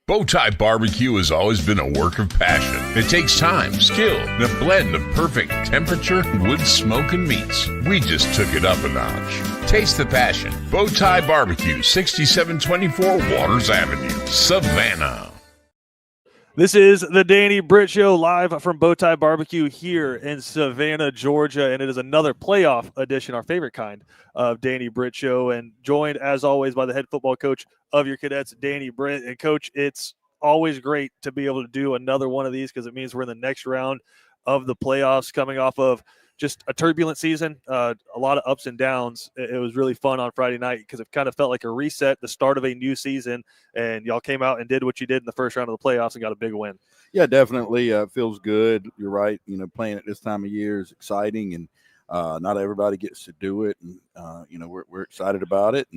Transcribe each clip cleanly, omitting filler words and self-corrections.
BowTie Barbecue has always been a work of passion. It takes time, skill, and a blend of perfect temperature, wood, smoke, and meats. We just took it up a notch. Taste the passion. BowTie Barbecue, 6724 Waters Avenue, Savannah. This is the Danny Britt Show live from BowTie Barbecue here in Savannah, Georgia, and it is another playoff edition, our favorite kind of Danny Britt Show, and joined as always by the head football coach of your cadets, Danny Britt. And Coach, it's always great to be able to do another one of these because it means we're in the next round of the playoffs, coming off of just a turbulent season, a lot of ups and downs. It was really fun on Friday night because it kind of felt like a reset, the start of a new season, and y'all came out and did what you did in the first round of the playoffs and got a big win. Yeah, definitely. Feels good. You're right. Playing at this time of year is exciting, and not everybody gets to do it. And we're excited about it,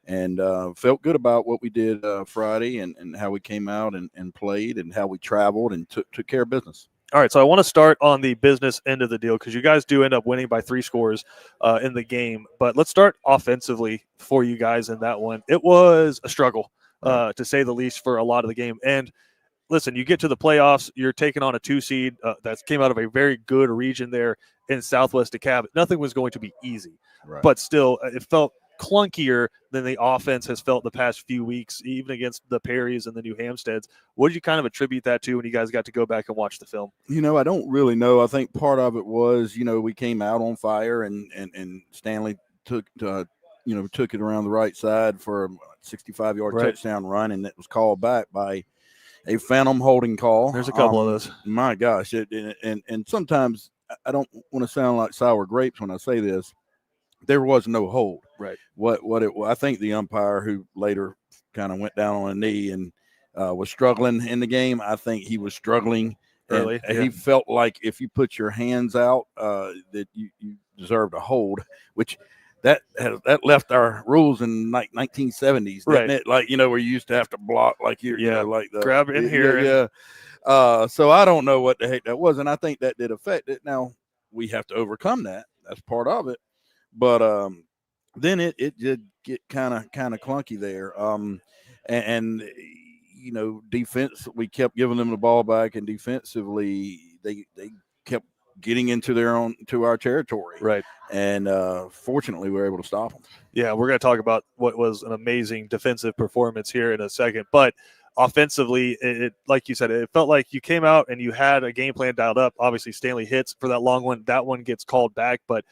and felt good about what we did Friday and how we came out and played and how we traveled and took care of business. All right, so I want to start on the business end of the deal because you guys do end up winning by 3 scores in the game. But let's start offensively for you guys in that one. It was a struggle, to say the least, for a lot of the game. And listen, you get to the playoffs, you're taking on a 2 seed that came out of a very good region there in Southwest DeKalb. Nothing was going to be easy, but still, it felt clunkier than the offense has felt the past few weeks, even against the Perrys and the New Hampsteads. What did you kind of attribute that to when you guys got to go back and watch the film? I don't really know. I think part of it was, we came out on fire and Stanley took it around the right side for a 65-yard touchdown run, and it was called back by a phantom holding call. There's a couple of those. My gosh. And sometimes I don't want to sound like sour grapes when I say this. There was no hold. Right. I think the umpire, who later kind of went down on a knee and was struggling in the game, I think he was struggling early. He felt like if you put your hands out, that you deserved a hold, which that left our rules in like 1970s, didn't it? Like, where you used to have to block, like like the grab in here. Yeah. So I don't know what the heck that was, and I think that did affect it. Now we have to overcome that. That's part of it. But then it did get kind of clunky there. And defense, we kept giving them the ball back, and defensively they kept getting to our territory. Right. And fortunately, we were able to stop them. Yeah, we're going to talk about what was an amazing defensive performance here in a second. But offensively, it like you said, it felt like you came out and you had a game plan dialed up. Obviously, Stanley hits for that long one. That one gets called back. But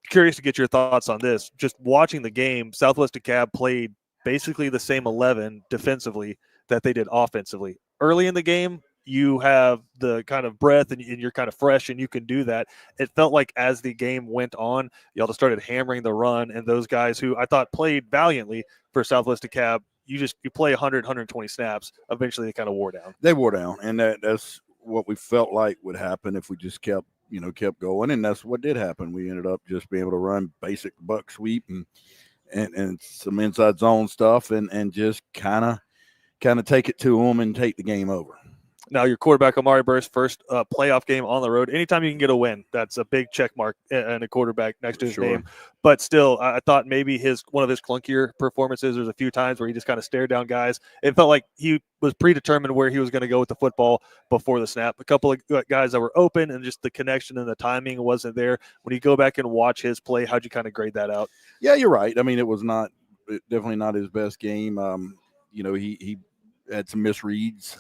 curious to get your thoughts on this. Just watching the game, Southwest DeKalb played basically the same 11 defensively that they did offensively. Early in the game, you have the kind of breath and you're kind of fresh and you can do that. It felt like as the game went on, y'all just started hammering the run, and those guys who I thought played valiantly for Southwest DeKalb, you play 100, 120 snaps. Eventually, they kind of wore down. They wore down, and that's what we felt like would happen if we just kept going, and that's what did happen. We ended up just being able to run basic buck sweep and some inside zone stuff, and just kind of take it to them and take the game over. Now, your quarterback, Amari Burst, first playoff game on the road. Anytime you can get a win, that's a big check mark and a quarterback next to his name. But still, I thought maybe one of his clunkier performances, there's a few times where he just kind of stared down guys. It felt like he was predetermined where he was going to go with the football before the snap. A couple of guys that were open, and just the connection and the timing wasn't there. When you go back and watch his play, how'd you kind of grade that out? Yeah, you're right. I mean, it was definitely not his best game. He had some misreads,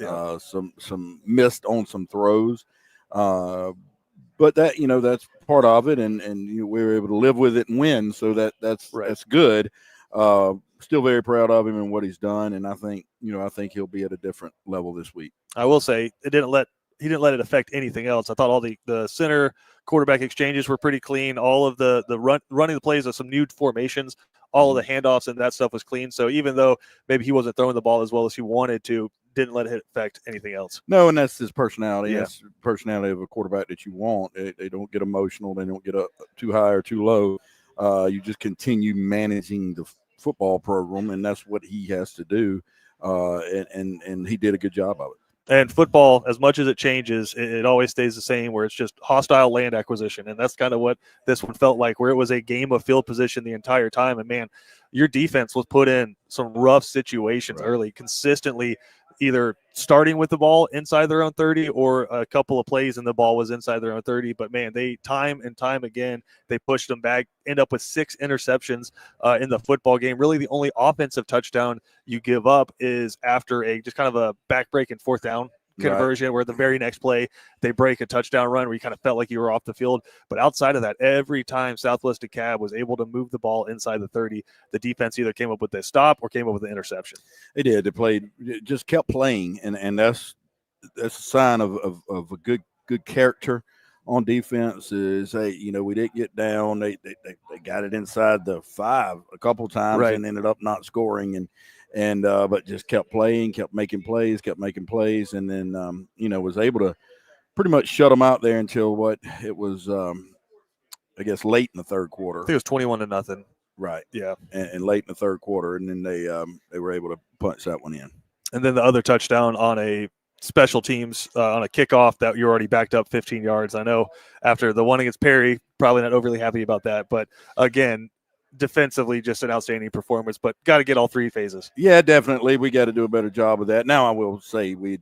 some missed on some throws, but that's part of it, and we were able to live with it and win. So that's good. Still very proud of him and what he's done, and I think he'll be at a different level this week. I will say he didn't let it affect anything else. I thought all the center quarterback exchanges were pretty clean. All of the running the plays of some new formations, all of the handoffs and that stuff was clean. So even though maybe he wasn't throwing the ball as well as he wanted to, didn't let it affect anything else. No, and that's his personality. Yeah. That's the personality of a quarterback that you want. They don't get emotional. They don't get up too high or too low. You just continue managing the football program, and that's what he has to do. And he did a good job of it. And football, as much as it changes, it always stays the same, where it's just hostile land acquisition. And that's kind of what this one felt like, where it was a game of field position the entire time. And, man, your defense was put in some rough situations early, consistently either starting with the ball inside their own 30 or a couple of plays and the ball was inside their own 30. But, man, they time and time again, they pushed them back, end up with 6 interceptions in the football game. Really the only offensive touchdown you give up is after a just kind of a back-breaking 4th down conversion, where the very next play they break a touchdown run where you kind of felt like you were off the field. But outside of that, every time Southwest DeKalb was able to move the ball inside the 30, the defense either came up with a stop or came up with an interception. They did. They played, just kept playing, and that's a sign of a good character on defense. Is we didn't get down. They got it inside the 5 a couple times and ended up not scoring, but just kept playing, kept making plays, and then was able to pretty much shut them out there until it was I guess late in the 3rd quarter. I think it was 21-0. Right. Yeah. And late in the 3rd quarter, and then they were able to punch that one in. And then the other touchdown on a special teams on a kickoff that you're already backed up 15 yards. I know after the one against Perry, probably not overly happy about that, but again, defensively, just an outstanding performance, but got to get all 3 phases. Yeah, definitely. We got to do a better job of that. Now, I will say we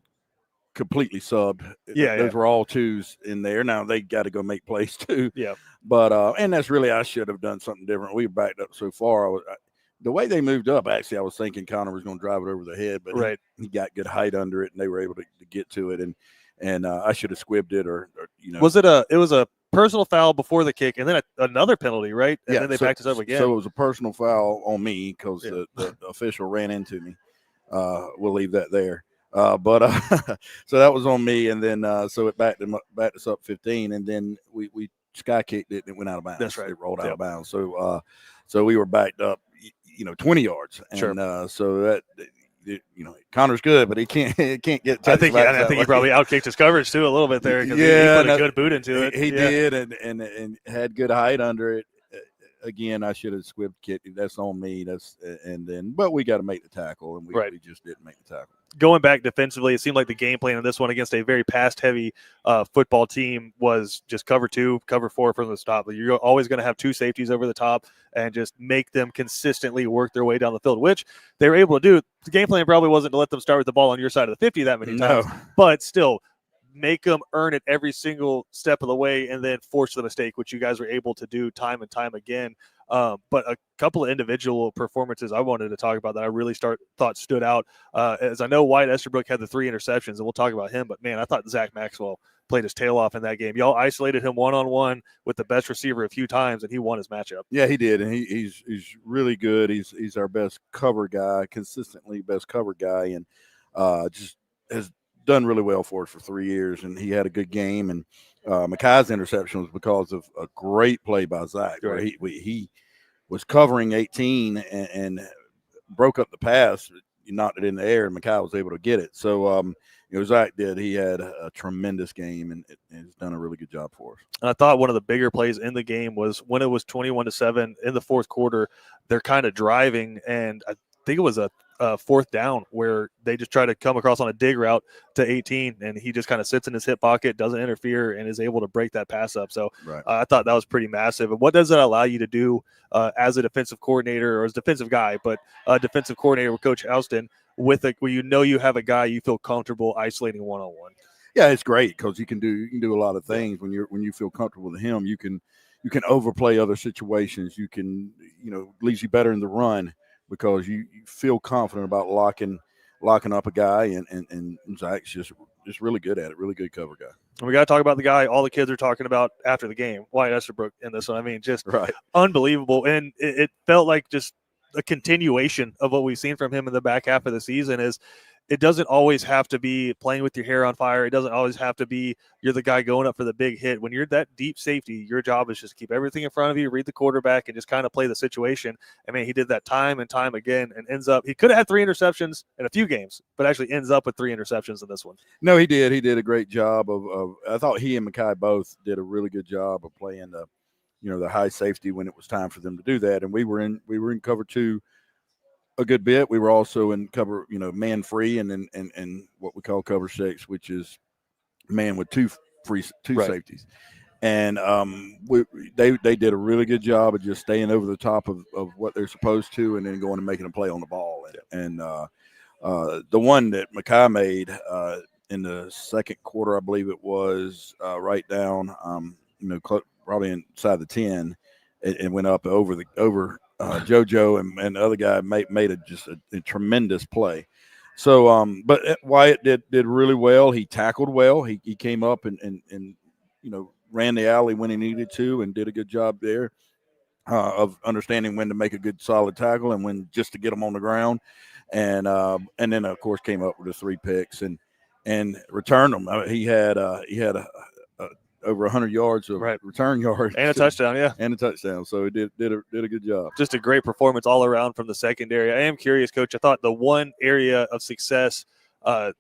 completely subbed. Those were all 2s in there. Now they got to go make plays too. Yeah. But and that's really, I should have done something different. We were backed up so far. The way they moved up, actually, I was thinking Connor was going to drive it over the head, but he got good height under it, and they were able to get to it. And I should have squibbed it, or Was it was a personal foul before the kick, and then another penalty, right? And then they backed us up again. So it was a personal foul on me because the official ran into me. We'll leave that there. But so that was on me, and then so it backed us up 15, and then we sky kicked it and it went out of bounds. That's right. It rolled out of bounds. So we were backed up, 20 yards, and so that. Connor's good, but he can't get. I think he probably outkicked his coverage too a little bit there because he put a good boot into it. He did, and had good height under it. Again, I should have squibbed kicked. That's on me. But we got to make the tackle, and we just didn't make the tackle. Going back defensively, it seemed like the game plan in this one against a very pass-heavy football team was just cover 2, cover 4 from the stop. You're always going to have 2 safeties over the top and just make them consistently work their way down the field, which they were able to do. The game plan probably wasn't to let them start with the ball on your side of the 50 that many times, but still make them earn it every single step of the way and then force the mistake, which you guys were able to do time and time again. But a couple of individual performances I wanted to talk about that I really thought stood out. As I know, Wyatt Estabrook had the 3 interceptions, and we'll talk about him. But, man, I thought Zach Maxwell played his tail off in that game. Y'all isolated him one-on-one with the best receiver a few times, and he won his matchup. Yeah, he did, and he's really good. He's our best cover guy, consistently best cover guy, and just has done really well for us for 3 years, and he had a good game. And Makai's interception was because of a great play by Zach, where he was covering 18 and broke up the pass, knocked it in the air, and Makai was able to get it. So Zach did. He had a tremendous game and has done a really good job for us. And I thought one of the bigger plays in the game was when it was 21-7 in the 4th quarter. They're kind of driving, and I think it was a 4th down where they just try to come across on a dig route to 18, and he just kind of sits in his hip pocket, doesn't interfere, and is able to break that pass up. So I thought that was pretty massive. And what does that allow you to do as a defensive coordinator, or as a defensive guy, but a defensive coordinator with Coach Houston, where you have a guy you feel comfortable isolating one-on-one? Yeah, it's great because you can do a lot of things when you feel comfortable with him. You can overplay other situations. You can leaves you better in the run, because you feel confident about locking up a guy, and Zach's just really good at it, really good cover guy. And we got to talk about the guy all the kids are talking about after the game, Wyatt Estabrook, in this one. I mean, just unbelievable. And it felt like just a continuation of what we've seen from him in the back half of the season. Is it doesn't always have to be playing with your hair on fire. It doesn't always have to be you're the guy going up for the big hit. When you're that deep safety, your job is just keep everything in front of you, read the quarterback, and just kind of play the situation. I mean, he did that time and time again, and he could have had 3 interceptions in a few games, but actually ends up with 3 interceptions in this one. No, he did. He did a great job of I thought he and Makai both did a really good job of playing the high safety when it was time for them to do that. And we were in cover 2 a good bit. We were also in cover, man free, and what we call cover 6, which is man with two Right. safeties. And they did a really good job of just staying over the top of what they're supposed to, and then going and making a play on the ball. And the one that Makai made in the second quarter, I believe it was, right down, probably inside the 10, and went up over JoJo, and the other guy made just a tremendous play. So, but Wyatt did really well. He tackled well. He came up and ran the alley when he needed to, and did a good job there of understanding when to make a good solid tackle and when just to get them on the ground. And then of course came up with the 3 picks and returned them. He had over 100 yards of return yards and a touchdown, and a touchdown. So he did a good job. Just a great performance all around from the secondary. I am curious, Coach. I thought the one area of success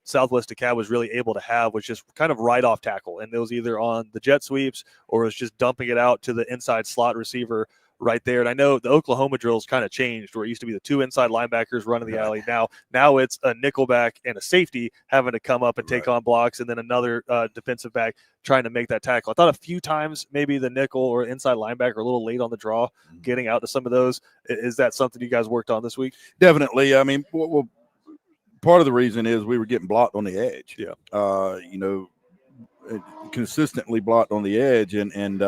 Southwest DeKalb was really able to have was just kind of right off tackle, and it was either on the jet sweeps or it was just dumping it out to the inside slot receiver right there. And I know the Oklahoma drills kind of changed, where it used to be the 2 inside linebackers running the alley. Now it's a nickelback and a safety having to come up and take on blocks, and then another defensive back trying to make that tackle. I thought a few times maybe the nickel or inside linebacker a little late on the draw, getting out to some of those. Is that something you guys worked on this week? Definitely. I mean, well, part of the reason is we were getting blocked on the edge. Yeah. Consistently blocked on the edge, and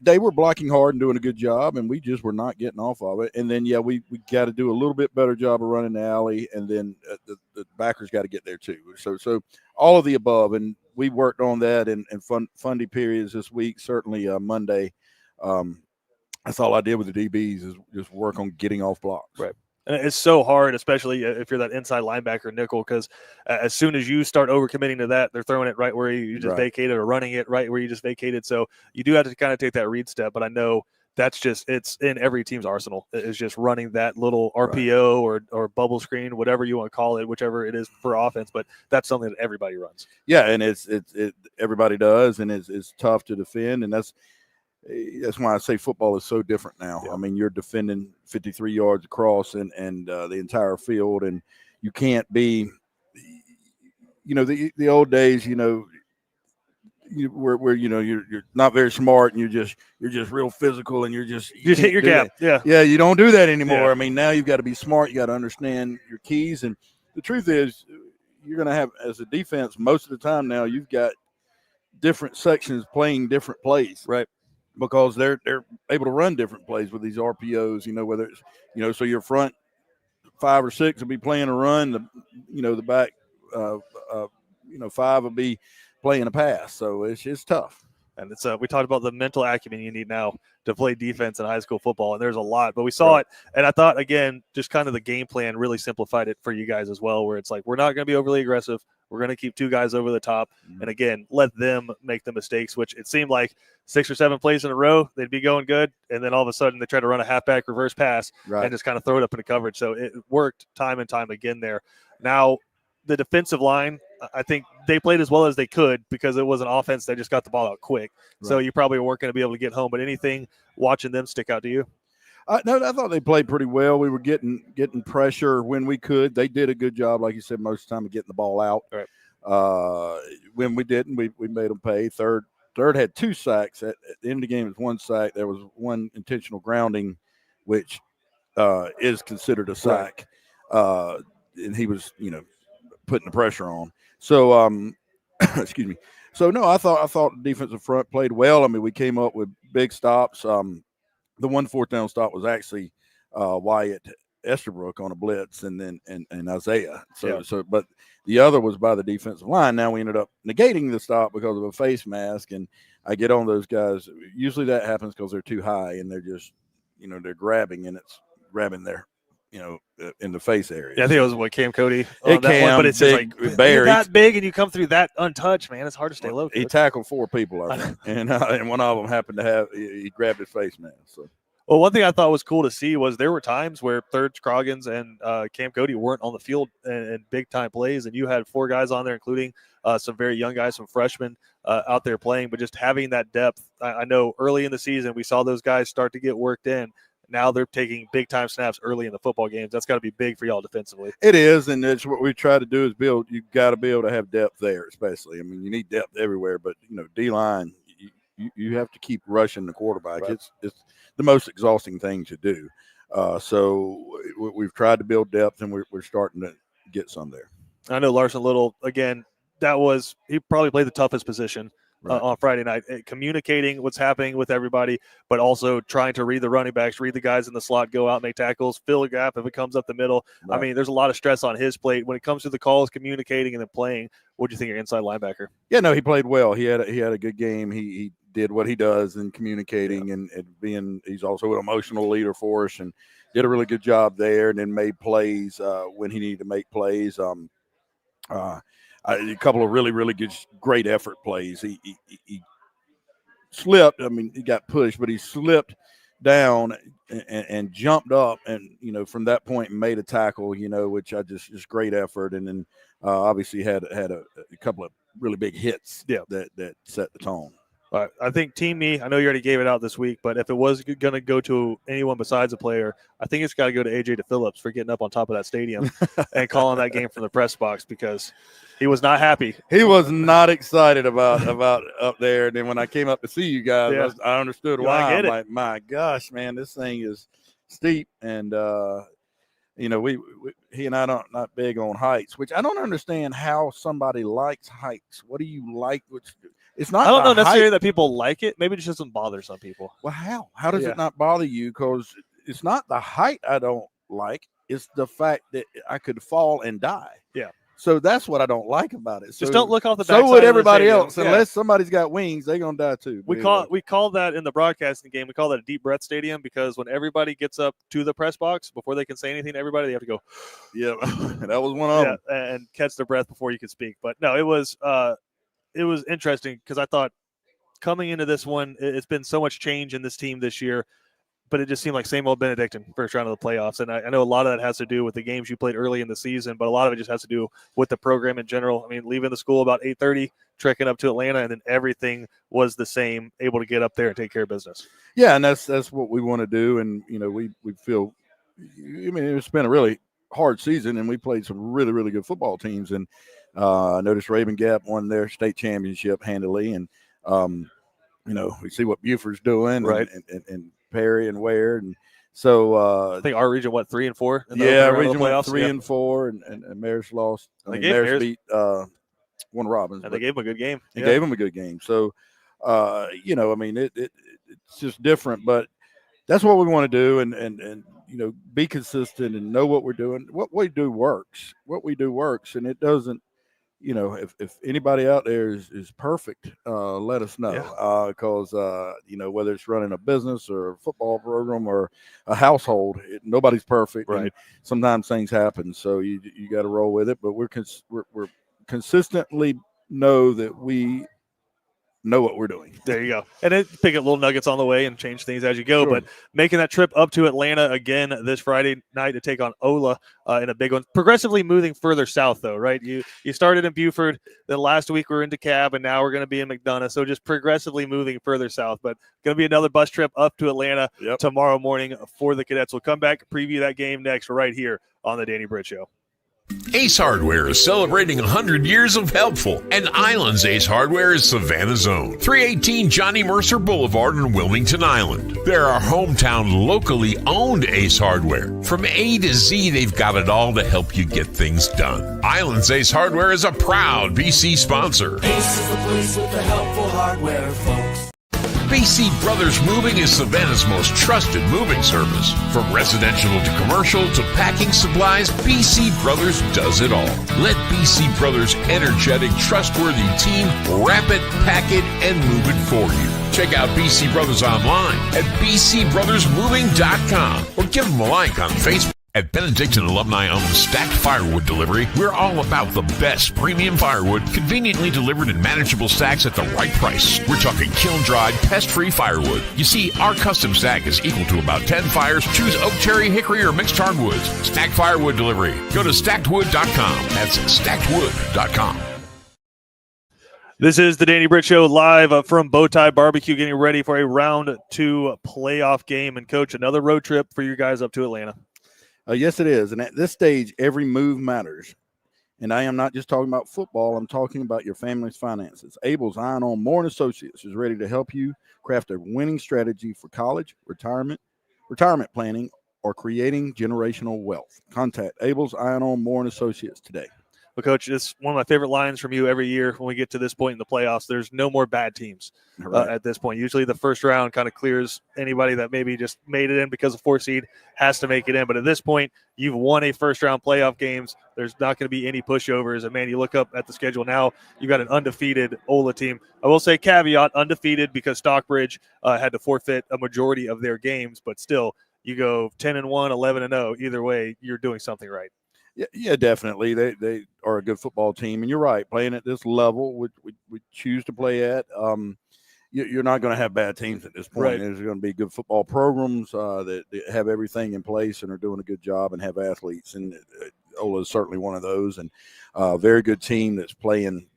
they were blocking hard and doing a good job, and we just were not getting off of it. And then, we got to do a little bit better job of running the alley, and then the backers got to get there too. So all of the above, and we worked on that in Fundy periods this week. Certainly Monday, that's all I did with the DBs is just work on getting off blocks. Right. And it's so hard, especially if you're that inside linebacker nickel, because as soon as you start overcommitting to that, they're throwing it right where you just vacated, or running it right where you just vacated. So you do have to kind of take that read step. But I know it's in every team's arsenal. It's just running that little RPO or bubble screen, whatever you want to call it, whichever it is for offense. But that's something that everybody runs. Yeah, and it's everybody does, and it's tough to defend, and that's why I say football is so different now. Yeah. I mean, you're defending 53 yards across and the entire field, and you can't be, the old days, where you're not very smart, and you're just real physical, and you hit your gap. Yeah, you don't do that anymore. Yeah. I mean, now you've got to be smart. You got to understand your keys, and the truth is, you're going to have, as a defense, most of the time now, you've got different sections playing different plays. Right. Because they're able to run different plays with these RPOs, whether it's, so your front 5 or 6 will be playing a run, the back, 5 will be playing a pass. So it's tough. And it's we talked about the mental acumen you need now to play defense in high school football, and there's a lot. But we saw it, and I thought, again, just kind of the game plan really simplified it for you guys as well, where it's like we're not going to be overly aggressive. We're going to keep 2 guys over the top, and again, let them make the mistakes, which it seemed like 6 or 7 plays in a row, they'd be going good, and then all of a sudden they try to run a halfback reverse pass and just kind of throw it up into coverage. So it worked time and time again there. Now, the defensive line, I think they played as well as they could because it was an offense that just got the ball out quick. Right. So you probably weren't going to be able to get home. But anything watching them stick out to you? No, I thought they played pretty well. We were getting pressure when we could. They did a good job, like you said, most of the time of getting the ball out. Right. When we didn't, we made them pay. Third had 2 sacks. At the end of the game, it was 1 sack. There was 1 intentional grounding, which is considered a sack. Right. And he was, putting the pressure on. So, excuse me. So, no, I thought the defensive front played well. I mean, we came up with big stops. The 1 4th down stop was actually Wyatt Estabrook on a blitz, and then and Isaiah. So, but the other was by the defensive line. Now we ended up negating the stop because of a face mask, and I get on those guys. Usually that happens because they're too high and they're just, they're grabbing, and it's grabbing their, in the face area. Yeah, I think it was Cam Cody on that one, but it's big, just like Bear, you're that big and you come through that untouched, man. It's hard to stay low. He tackled 4 people, I think, and one of them happened to have he grabbed his face mask. So. Well, one thing I thought was cool to see was there were times where Third Scroggins and Cam Cody weren't on the field in big-time plays, and you had 4 guys on there, including some very young guys, some freshmen out there playing. But just having that depth, I know early in the season we saw those guys start to get worked in. Now they're taking big-time snaps early in the football games. That's got to be big for y'all defensively. It is, and that's what we try to do is build. You've got to be able to have depth there, especially. I mean, you need depth everywhere, but, D-line, you have to keep rushing the quarterback. Right. It's the most exhausting thing to do. So we've tried to build depth, and we're starting to get some there. I know Larson Little, again, he probably played the toughest position on Friday night, communicating what's happening with everybody, but also trying to read the running backs, read the guys in the slot, go out, make tackles, fill a gap if it comes up the middle. Right. I mean, there's a lot of stress on his plate when it comes to the calls, communicating, and then playing. What do you think of your inside linebacker? Yeah, no, he played well. He had a good game. He did what he does in communicating and being. He's also an emotional leader for us and did a really good job there. And then made plays when he needed to make plays. A couple of really, really good, great effort plays. He slipped. I mean, he got pushed, but he slipped down and jumped up, and from that point made a tackle. Which I just great effort, and then obviously had a couple of really big hits. That set the tone. All right. I think Team Me, I know you already gave it out this week, but if it was going to go to anyone besides a player, I think it's got to go to AJ DePhillips for getting up on top of that stadium and calling that game from the press box, because he was not happy. He was not excited about up there. And then when I came up to see you guys, I understood why. I'm like, my gosh, man, this thing is steep. And, he and I not big on heights, which I don't understand how somebody likes heights. What do you like? It's not. I don't know necessarily that people like it. Maybe it just doesn't bother some people. Well, how? How does it not bother you? Because it's not the height I don't like. It's the fact that I could fall and die. Yeah. So that's what I don't like about it. Just don't look off the backside. So would everybody else. Unless somebody's got wings, they're going to die too. We call that in the broadcasting game, we call that a deep breath stadium, because when everybody gets up to the press box, before they can say anything to everybody, they have to go. Yeah, that was one of them. And catch their breath before you can speak. But no, it was interesting, because I thought coming into this one, it's been so much change in this team this year, but it just seemed like same old Benedictine first round of the playoffs. And I know a lot of that has to do with the games you played early in the season, but a lot of it just has to do with the program in general. I mean, leaving the school about 8:30, trekking up to Atlanta, and then everything was the same, able to get up there and take care of business. Yeah, and that's what we want to do. And, we feel – I mean, it's been a really hard season, and we played some really, really good football teams. And I noticed Raven Gap won their state championship handily. And, we see what Buford's doing, right, and Perry and Ware, and so I think our region went 3-4. Region went 3-4, and Maris lost. Maris beat Warner Robins, and they gave him a good game. Gave him a good game. So, I mean, it's just different, but that's what we want to do, and be consistent and know what we're doing. What we do works. And it doesn't. If anybody out there is perfect, let us know. Because whether it's running a business or a football program or a household, nobody's perfect. Right. And sometimes things happen, so you got to roll with it. But we're consistently know that we know what we're doing. There you go. And then pick up little nuggets on the way and change things as you go. Sure. But making that trip up to Atlanta again this Friday night to take on Ola in a big one. Progressively moving further south, though, right? You started in Buford, then last week we were in DeKalb, and now we're going to be in McDonough. So just progressively moving further south. But going to be another bus trip up to Atlanta tomorrow morning for the Cadets. We'll come back, preview that game next right here on the Danny Britt Show. Ace Hardware is celebrating 100 years of helpful, and Island's Ace Hardware is Savannah's own. 318 Johnny Mercer Boulevard in Wilmington Island. They're our hometown, locally owned Ace Hardware. From A to Z, they've got it all to help you get things done. Island's Ace Hardware is a proud BC sponsor. Ace is the place with the helpful hardware, folks. BC Brothers Moving is Savannah's most trusted moving service. From residential to commercial to packing supplies, BC Brothers does it all. Let BC Brothers' energetic, trustworthy team wrap it, pack it, and move it for you. Check out BC Brothers online at bcbrothersmoving.com or give them a like on Facebook. At Benedictine Alumni-owned Stacked Firewood Delivery, we're all about the best premium firewood, conveniently delivered in manageable stacks at the right price. We're talking kiln-dried, pest-free firewood. You see, our custom stack is equal to about 10 fires. Choose oak, cherry, hickory, or mixed hardwoods. Stacked Firewood Delivery. Go to stackedwood.com. That's stackedwood.com. This is the Danny Britt Show live from BowTie Barbecue, getting ready for a round 2 playoff game. And, Coach, another road trip for you guys up to Atlanta. Yes, it is. And at this stage, every move matters. And I am not just talking about football. I'm talking about your family's finances. Abel's Iron On Moore & Associates is ready to help you craft a winning strategy for college, retirement planning, or creating generational wealth. Contact Abel's Iron On Moore & Associates today. Well, Coach, it's one of my favorite lines from you every year when we get to this point in the playoffs. There's no more bad teams at this point. Usually the first round kind of clears anybody that maybe just made it in because of 4 seed has to make it in. But at this point, you've won a first-round playoff games. There's not going to be any pushovers. And, man, you look up at the schedule now, you've got an undefeated Ola team. I will say caveat, undefeated because Stockbridge had to forfeit a majority of their games. But still, you go 10-1, 11-0. Either way, you're doing something right. Yeah, definitely. They are a good football team, and you're right. Playing at this level, we choose to play at. You're not going to have bad teams at this point. Right. There's going to be good football programs that have everything in place and are doing a good job and have athletes. And Ola is certainly one of those, and a very good team that's playing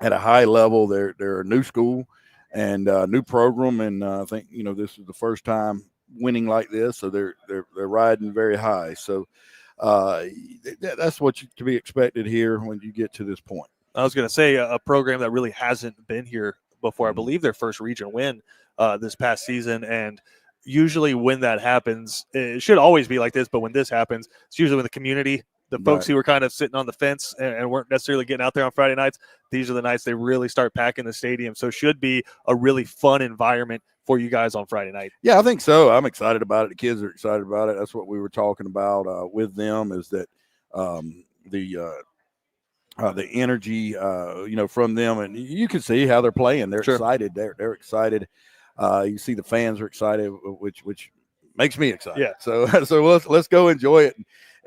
at a high level. They're a new school and a new program, and I think this is the first time winning like this, so they're riding very high. So. That's what to be expected here when you get to this point. I was going to say a program that really hasn't been here before. I believe their first region win this past season, and usually when that happens, it should always be like this, but when this happens, it's usually when the community, the folks who were kind of sitting on the fence and weren't necessarily getting out there on Friday nights, these are the nights they really start packing the stadium. So it should be a really fun environment for you guys on Friday night. Yeah, I think so. I'm excited about it. The kids are excited about it. That's what we were talking about with them, is that the energy, from them, and you can see how they're playing. They're excited. They're excited. You see the fans are excited, which makes me excited. Yeah. So let's go enjoy it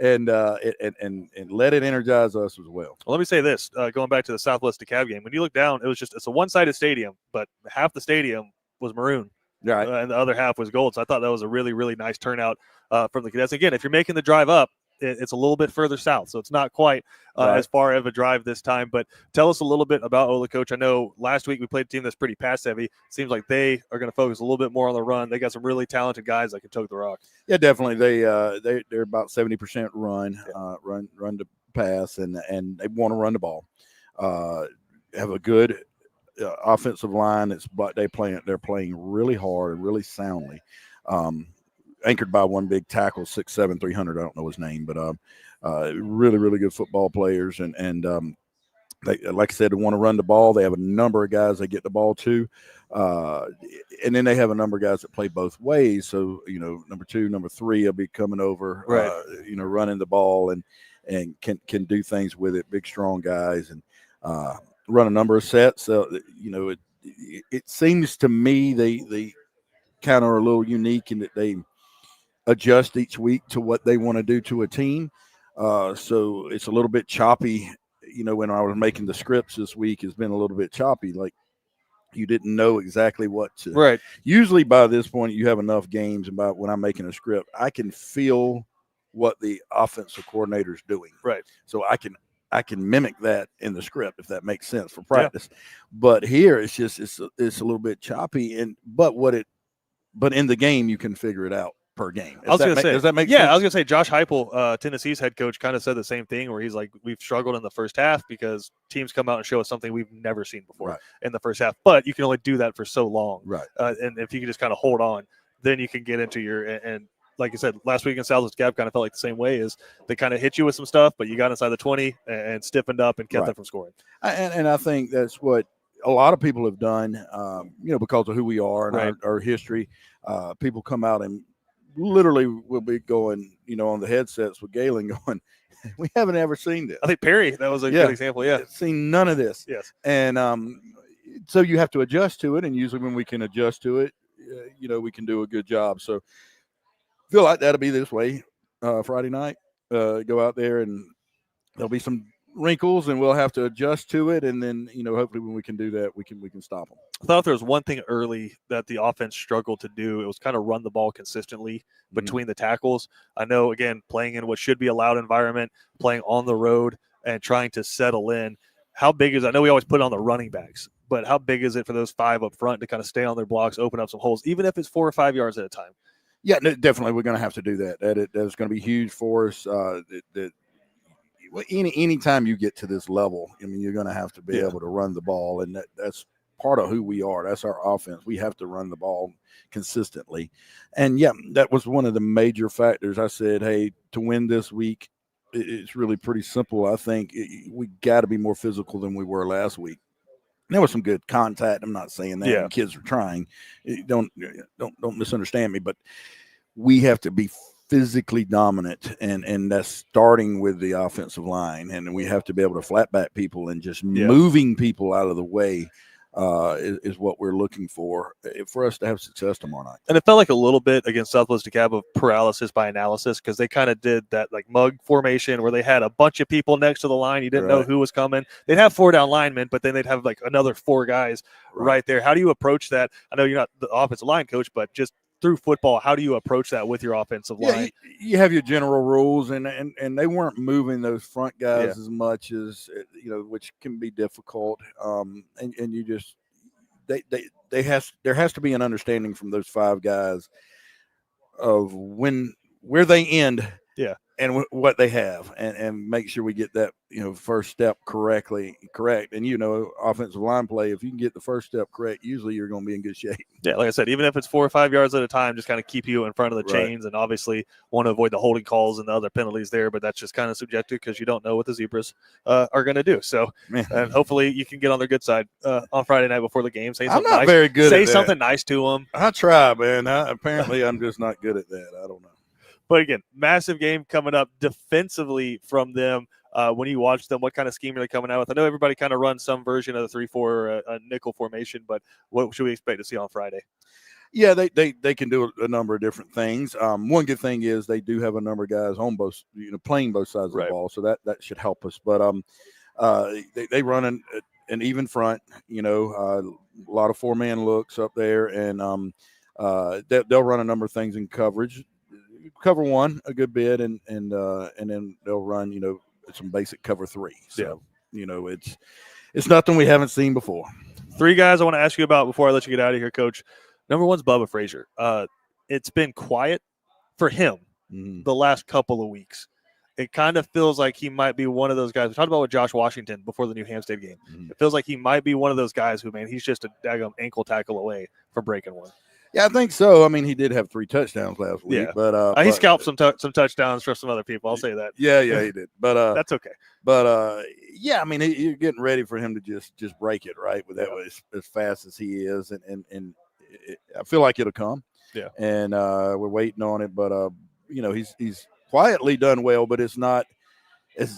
and let it energize us as well. Well, let me say this: going back to the Southwest DeKalb game, when you look down, it's a one-sided stadium, but half the stadium was maroon, right, and the other half was gold. So I thought that was a really, really nice turnout from the cadets. Again, if you're making the drive up, it's a little bit further south, so it's not quite as far of a drive this time. But tell us a little bit about Ola, Coach. I know last week we played a team that's pretty pass-heavy. It seems like they are going to focus a little bit more on the run. They got some really talented guys that can tote the rock. Yeah, definitely. They're about 70% run to pass, and they want to run the ball. Have a good offensive line. They're playing really hard and really soundly. Anchored by one big tackle, 6'7", 300. I don't know his name, but really, really good football players. And they, like I said, they want to run the ball. They have a number of guys they get the ball to. And then they have a number of guys that play both ways. So, number 2, number 3 will be coming over, running the ball and can do things with it. Big, strong guys, and run a number of sets. So, it seems to me they kind of are a little unique in that they adjust each week to what they want to do to a team. So it's a little bit choppy. When I was making the scripts this week, it's been a little bit choppy. Like you didn't know exactly what to. Right. Usually by this point, you have enough games about when I'm making a script, I can feel what the offensive coordinator is doing. Right. So I can mimic that in the script, if that makes sense for practice. Yeah. But here it's a little bit choppy, but in the game you can figure it out per game. Does that make sense? Yeah, I was going to say Josh Heupel, Tennessee's head coach, kind of said the same thing, where he's like, we've struggled in the first half because teams come out and show us something we've never seen before in the first half. But you can only do that for so long. Right. And if you can just kind of hold on, then you can get into your and like you said, last week in Southwest DeKalb kind of felt like the same way, is they kind of hit you with some stuff, but you got inside the 20 and stiffened up and kept them from scoring. And I think that's what a lot of people have done, because of who we are and our history. People come out and literally will be going, on the headsets with Galen going, we haven't ever seen this. I think Perry, that was a good example. Yeah. Seen none of this. Yes. And so you have to adjust to it. And usually when we can adjust to it, we can do a good job. So feel like that'll be this way Friday night. Go out there and there'll be some wrinkles and we'll have to adjust to it. And then, hopefully when we can do that, we can stop them. I thought there was one thing early that the offense struggled to do. It was kind of run the ball consistently between the tackles. I know, again, playing in what should be a loud environment, playing on the road and trying to settle in. how big is – I know we always put it on the running backs, but how big is it for those 5 up front to kind of stay on their blocks, open up some holes, even if it's 4 or 5 yards at a time? Yeah, no, definitely we're going to have to do that. That's going to be huge for us. Any time you get to this level, I mean, you're going to have to be able to run the ball, and that's part of who we are. That's our offense. We have to run the ball consistently. And, yeah, that was one of the major factors. I said, hey, to win this week, it's really pretty simple. I think we got to be more physical than we were last week. There was some good contact. I'm not saying that. Yeah. Kids are trying. Don't misunderstand me, but we have to be physically dominant, and that's starting with the offensive line, and we have to be able to flat back people, and just moving people out of the way is what we're looking for us to have success tomorrow night. And it felt like a little bit against Southwest DeKalb of paralysis by analysis, because they kind of did that like mug formation where they had a bunch of people next to the line. You didn't know who was coming. They'd have 4 down linemen, but then they'd have like another 4 guys right there. How do you approach that? I know you're not the offensive line coach, but just through football, how do you approach that with your offensive line? You have your general rules, and they weren't moving those front guys as much as, which can be difficult. And you just there has to be an understanding from those 5 guys of where they end. And what they have, and make sure we get that, first step correct. And, offensive line play, if you can get the first step correct, usually you're going to be in good shape. Yeah, like I said, even if it's 4 or 5 yards at a time, just kind of keep you in front of the chains, and obviously want to avoid the holding calls and the other penalties there, but that's just kind of subjective because you don't know what the Zebras are going to do. So, and hopefully you can get on their good side on Friday night before the game. I'm not very good at that. Say something nice to them. I try, man. Apparently I'm just not good at that. I don't know. But again, massive game coming up defensively from them. When you watch them, what kind of scheme are they coming out with? I know everybody kind of runs some version of the 3-4 a nickel formation, but what should we expect to see on Friday? Yeah, they can do a number of different things. One good thing is they do have a number of guys on both, playing both sides of the ball, so that should help us. But they run an even front, a lot of 4-man looks up there, and they'll run a number of things in coverage. Cover 1 a good bit, and then they'll run some basic cover 3. So it's nothing we haven't seen before. 3 guys I want to ask you about before I let you get out of here, Coach. Number 1's Bubba Frazier. It's been quiet for him the last couple of weeks. It kind of feels like he might be one of those guys. We talked about with Josh Washington before the New Hampshire game. It feels like he might be one of those guys who, man, he's just a daggum ankle tackle away from breaking one. Yeah, I think so. I mean, he did have 3 touchdowns last week, but he scalped some touchdowns for some other people. I'll say that. Yeah, he did. But that's okay. But yeah, I mean, you're getting ready for him to just break it right with that as fast as he is, and I feel like it'll come. Yeah, and we're waiting on it. But he's quietly done well, but it's not as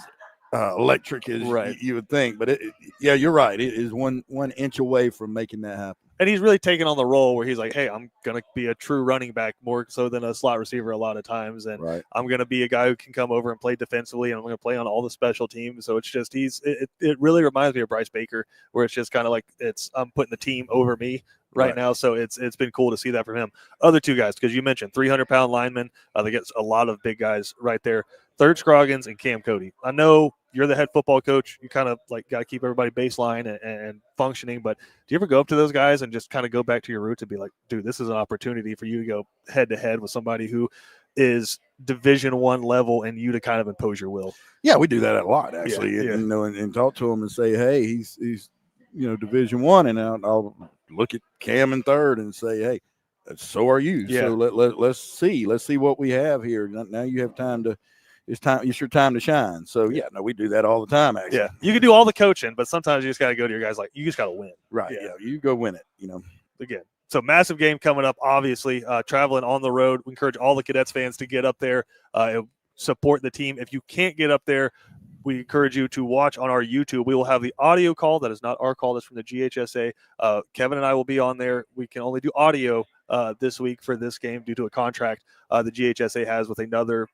electric as you would think. But you're right. It is one inch away from making that happen. And he's really taken on the role where he's like, hey, I'm going to be a true running back more so than a slot receiver a lot of times. And I'm going to be a guy who can come over and play defensively, and I'm going to play on all the special teams. So it's just it really reminds me of Bryce Baker, where it's just kind of like I'm putting the team over me right now. So it's been cool to see that from him. Other 2 guys, because you mentioned 300-pound linemen. They get a lot of big guys right there. Third Scroggins and Cam Cody. I know you're the head football coach. You kind of like got to keep everybody baseline and functioning. But do you ever go up to those guys and just kind of go back to your roots and be like, dude, this is an opportunity for you to go head to head with somebody who is Division I level and you to kind of impose your will? Yeah, we do that a lot, actually. And talk to him and say, hey, he's Division I, and I'll look at Cam in third and say, hey, so are you. Yeah. So let's see what we have here. Now you have time to. It's your time to shine. So we do that all the time. Actually, you can do all the coaching, but sometimes you just got to go to your guys like you just got to win. Right? Yeah, you go win it. Again. So massive game coming up. Obviously, traveling on the road. We encourage all the Cadets fans to get up there, support the team. If you can't get up there, we encourage you to watch on our YouTube. We will have the audio call. That is not our call. That's from the GHSA. Kevin and I will be on there. We can only do audio this week for this game due to a contract the GHSA has with another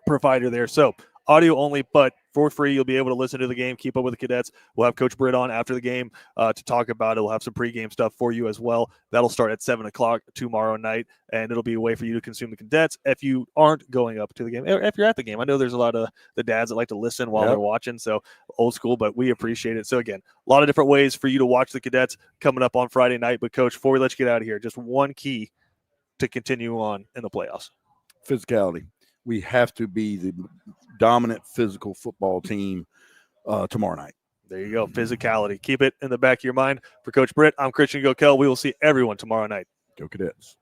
provider there. So audio only, but for free. You'll be able to listen to the game, keep up with the cadets. We'll have Coach Britt on after the game to talk about it. We'll have some pregame stuff for you as well. That'll start at 7 o'clock tomorrow night, and it'll be a way for you to consume the cadets if you aren't going up to the game, or if you're at the game. I know there's a lot of the dads that like to listen while they're watching, so old school, but we appreciate it. So again, a lot of different ways for you to watch the cadets coming up on Friday night. But Coach, before we let you get out of here, just one key to continue on in the playoffs. Physicality. We have to be the dominant physical football team tomorrow night. There you go. Physicality. Keep it in the back of your mind. For Coach Britt, I'm Christian Gokel. We will see everyone tomorrow night. Go Cadets.